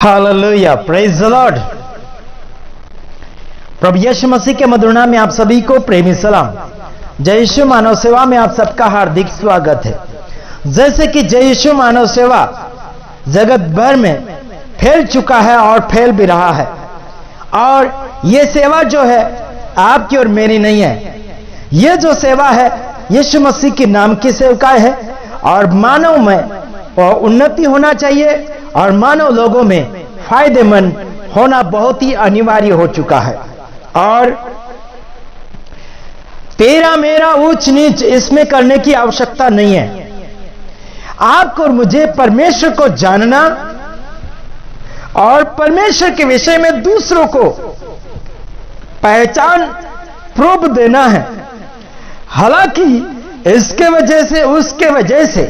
Hallelujah, praise the Lord. प्रभु यीशु मसीह के मधुर नाम में आप सभी को प्रेमी सलाम। जय यीशु मानव सेवा में आप सबका हार्दिक स्वागत है। जैसे कि जय यीशु मानव सेवा जगत भर में फैल चुका है और फैल भी रहा है, और ये सेवा जो है आपकी और मेरी नहीं है। ये जो सेवा है यीशु मसीह के नाम की सेवकाई है, और मानव में उन्नति होना चाहिए और मानव लोगों में फायदेमंद होना बहुत ही अनिवार्य हो चुका है। और तेरा मेरा ऊंच नीच इसमें करने की आवश्यकता नहीं है। आपको और मुझे परमेश्वर को जानना और परमेश्वर के विषय में दूसरों को पहचान प्रूफ देना है। हालांकि इसके वजह से उसके वजह से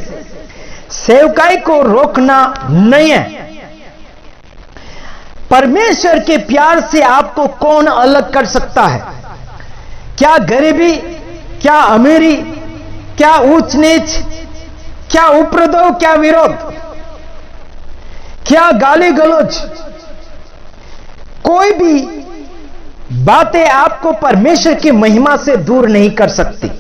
सेवकाई को रोकना नहीं है। परमेश्वर के प्यार से आपको कौन अलग कर सकता है? क्या गरीबी, क्या अमीरी, क्या ऊंच नीच, क्या उपद्रव, क्या विरोध, क्या गाली गलौज, कोई भी बातें आपको परमेश्वर की महिमा से दूर नहीं कर सकती।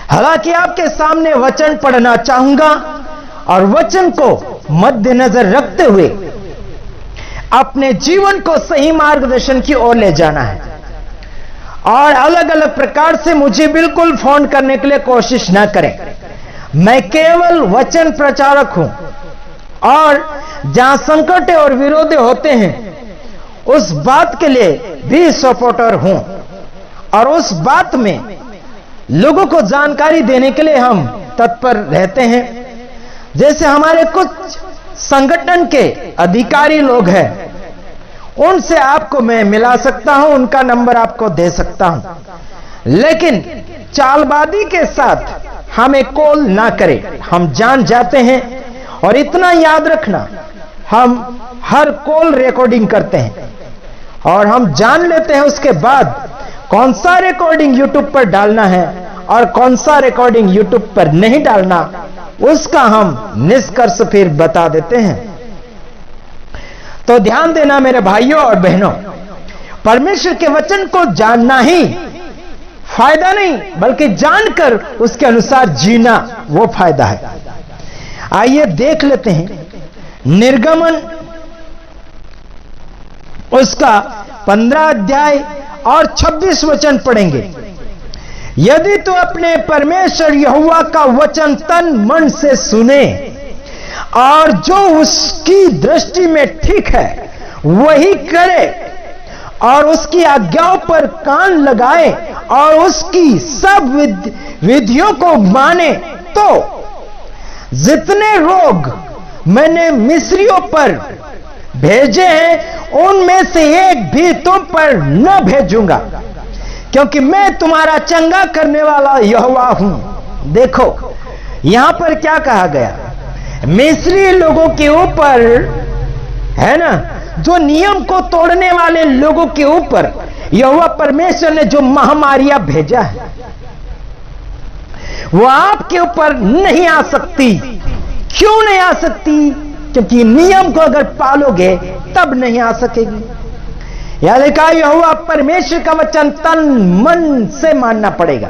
हालांकि आपके सामने वचन पढ़ना चाहूंगा और वचन को मद्देनजर रखते हुए अपने जीवन को सही मार्गदर्शन की ओर ले जाना है। और अलग अलग प्रकार से मुझे बिल्कुल फोन करने के लिए कोशिश ना करें। मैं केवल वचन प्रचारक हूं, और जहां संकट और विरोध होते हैं उस बात के लिए भी सपोर्टर हूं, और उस बात में लोगों को जानकारी देने के लिए हम तत्पर रहते हैं। जैसे हमारे कुछ संगठन के अधिकारी लोग हैं, उनसे आपको मैं मिला सकता हूं, उनका नंबर आपको दे सकता हूं, लेकिन चालबाजी के साथ हमें कॉल ना करें। हम जान जाते हैं, और इतना याद रखना, हम हर कॉल रिकॉर्डिंग करते हैं और हम जान लेते हैं उसके बाद कौन सा रिकॉर्डिंग यूट्यूब पर डालना है और कौन सा रिकॉर्डिंग यूट्यूब पर नहीं डालना, उसका हम निष्कर्ष फिर बता देते हैं। तो ध्यान देना मेरे भाइयों और बहनों, परमेश्वर के वचन को जानना ही फायदा नहीं, बल्कि जानकर उसके अनुसार जीना वो फायदा है। आइए देख लेते हैं निर्गमन उसका 15 अध्याय और 26 वचन पढ़ेंगे। यदि तू अपने परमेश्वर यहोवा का वचन तन मन से सुने और जो उसकी दृष्टि में ठीक है वही करे, और उसकी आज्ञाओं पर कान लगाए और उसकी सब विधियों को माने, तो जितने रोग मैंने मिस्रियों पर भेजे हैं उनमें से एक भी तुम पर न भेजूंगा, क्योंकि मैं तुम्हारा चंगा करने वाला यहोवा हूं। देखो यहां पर क्या कहा गया, मिस्री लोगों के ऊपर है ना, जो नियम को तोड़ने वाले लोगों के ऊपर यहोवा परमेश्वर ने जो महामारियां भेजा है वो आपके ऊपर नहीं आ सकती। क्यों नहीं आ सकती? क्योंकि नियम को अगर पालोगे तब नहीं आ सकेगी। याद रखा, यहोवा परमेश्वर का वचन तन मन से मानना पड़ेगा।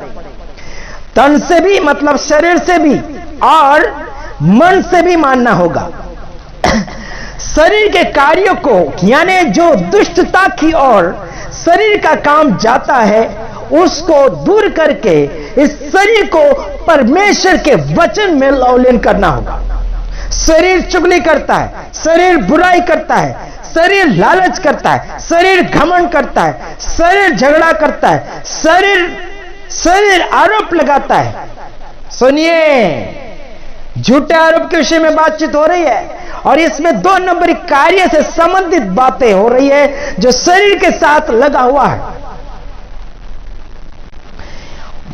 तन से भी मतलब शरीर से भी, और मन से भी मानना होगा। शरीर के कार्यों को, यानी जो दुष्टता की ओर शरीर का काम जाता है उसको दूर करके इस शरीर को परमेश्वर के वचन में लौलीन करना होगा। शरीर चुगली करता है, शरीर बुराई करता है, शरीर लालच करता है, शरीर घमंड करता है, शरीर झगड़ा करता है, शरीर आरोप लगाता है। सुनिए, झूठे आरोप के विषय में बातचीत हो रही है, और इसमें 2 नंबरी कार्य से संबंधित बातें हो रही है जो शरीर के साथ लगा हुआ है।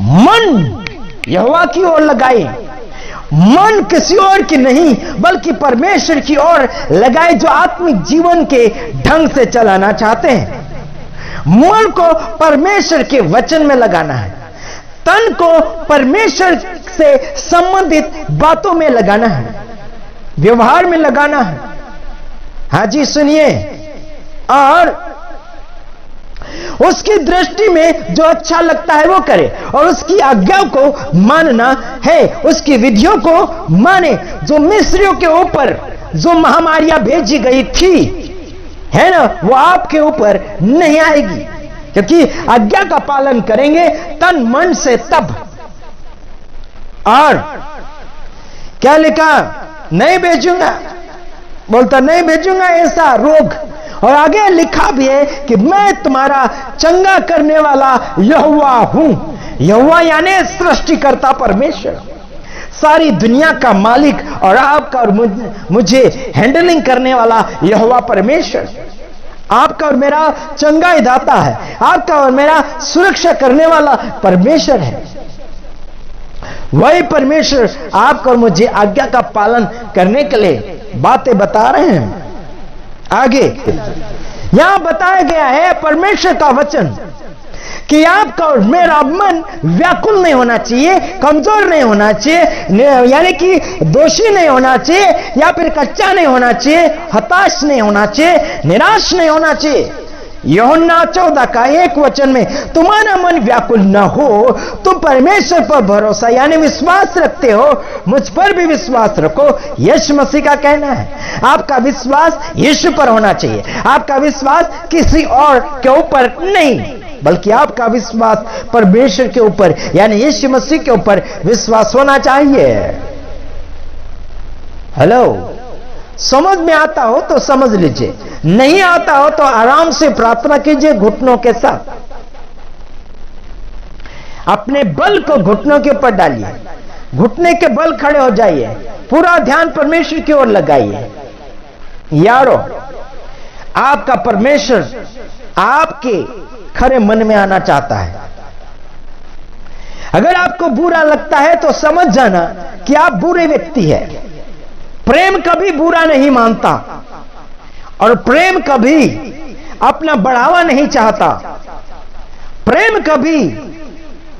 मन यहोवा की ओर लगाए, मन किसी और की नहीं बल्कि परमेश्वर की ओर लगाए, जो आत्मिक जीवन के ढंग से चलाना चाहते हैं। मन को परमेश्वर के वचन में लगाना है, तन को परमेश्वर से संबंधित बातों में लगाना है। व्यवहार में लगाना है। हाँ जी सुनिए, और उसकी दृष्टि में जो अच्छा लगता है वो करे, और उसकी आज्ञा को मानना है, उसकी विधियों को माने। जो मिस्रियों के ऊपर जो महामारियां भेजी गई थी, है ना, वो आपके ऊपर नहीं आएगी, क्योंकि आज्ञा का पालन करेंगे तन मन से तब। और क्या लिखा? नहीं भेजूंगा, बोलता नहीं भेजूंगा ऐसा रोग। और आगे लिखा भी है कि मैं तुम्हारा चंगा करने वाला यहोवा हूं। यहोवा यानी सृष्टिकर्ता परमेश्वर, सारी दुनिया का मालिक, और आपका और मुझे हैंडलिंग करने वाला यहोवा परमेश्वर आपका और मेरा चंगा दाता है, आपका और मेरा सुरक्षा करने वाला परमेश्वर है। वही परमेश्वर आपको और मुझे आज्ञा का पालन करने के लिए बातें बता रहे हैं। आगे यहां बताया गया है परमेश्वर का वचन कि आपका और मेरा मन व्याकुल नहीं होना चाहिए, कमजोर नहीं होना चाहिए, यानी कि दोषी नहीं होना चाहिए, या फिर कच्चा नहीं होना चाहिए, हताश नहीं होना चाहिए, निराश नहीं होना चाहिए। यूहन्ना 14 का 1 वचन में तुम्हारा मन व्याकुल न हो, तुम परमेश्वर पर भरोसा यानी विश्वास रखते हो, मुझ पर भी विश्वास रखो, यीशु मसीह का कहना है। आपका विश्वास यीशु पर होना चाहिए, आपका विश्वास किसी और के ऊपर नहीं, बल्कि आपका विश्वास परमेश्वर के ऊपर यानी यीशु मसीह के ऊपर विश्वास होना चाहिए। हेलो, समझ में आता हो तो समझ लीजिए, नहीं आता हो तो आराम से प्रार्थना कीजिए घुटनों के साथ। अपने बल को घुटनों के ऊपर डालिए, घुटने के बल खड़े हो जाइए, पूरा ध्यान परमेश्वर की ओर लगाइए। यारो, आपका परमेश्वर आपके खरे मन में आना चाहता है। अगर आपको बुरा लगता है तो समझ जाना कि आप बुरे व्यक्ति हैं। प्रेम कभी बुरा नहीं मानता, और प्रेम कभी अपना बढ़ावा नहीं चाहता। प्रेम कभी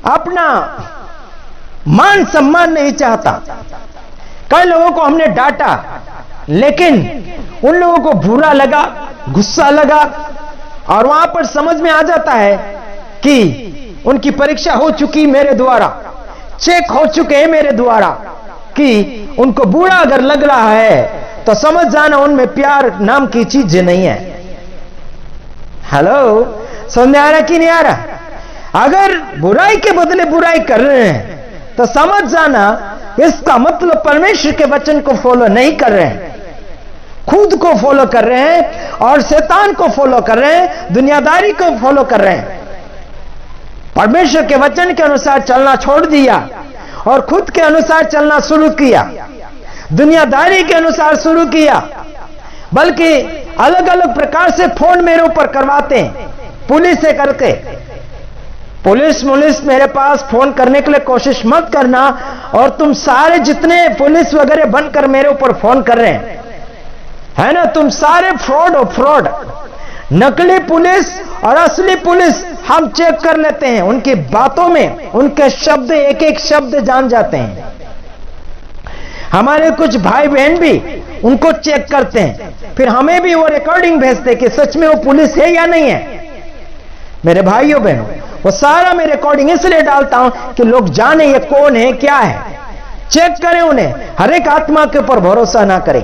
अपना मान सम्मान नहीं चाहता। कई लोगों को हमने डांटा, लेकिन उन लोगों को बुरा लगा, गुस्सा लगा, और वहां पर समझ में आ जाता है कि उनकी परीक्षा हो चुकी मेरे द्वारा, चेक हो चुके हैं मेरे द्वारा, कि उनको बुरा अगर लग रहा है तो समझ जाना उनमें प्यार नाम की चीज नहीं है। हेलो, समझ में आ रहा कि नहीं आ रहा? अगर बुराई के बदले बुराई कर रहे हैं तो समझ जाना इसका मतलब परमेश्वर के वचन को फॉलो नहीं कर रहे हैं, खुद को फॉलो कर रहे हैं, और शैतान को फॉलो कर रहे हैं, दुनियादारी को फॉलो कर रहे हैं। परमेश्वर के वचन के अनुसार चलना छोड़ दिया और खुद के अनुसार चलना शुरू किया, दुनियादारी के अनुसार शुरू किया, बल्कि अलग अलग प्रकार से फोन मेरे ऊपर करवाते हैं, पुलिस से करके। पुलिस मेरे पास फोन करने के लिए कोशिश मत करना, और तुम सारे जितने पुलिस वगैरह बनकर मेरे ऊपर फोन कर रहे हैं, है ना, तुम सारे फ्रॉड हो, फ्रॉड। नकली पुलिस और असली पुलिस हम चेक कर लेते हैं, उनकी बातों में उनके शब्द, एक एक शब्द जान जाते हैं। हमारे कुछ भाई बहन भी उनको चेक करते हैं, फिर हमें भी वो रिकॉर्डिंग भेजते कि सच में वो पुलिस है या नहीं है। मेरे भाइयों बहनों, वो सारा मैं रिकॉर्डिंग इसलिए डालता हूं कि लोग जाने ये कौन है, क्या है, चेक करें उन्हें। हर एक आत्मा के ऊपर भरोसा ना करें,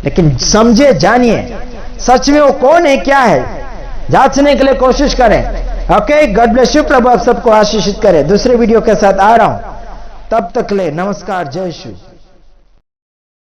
लेकिन समझे, जानिए सच में वो कौन है, क्या है, जांचने के लिए कोशिश करें। Okay, God bless you. प्रभु आप सबको आशीषित करे। दूसरे वीडियो के साथ आ रहा हूं, तब तक ले नमस्कार, जय श्री।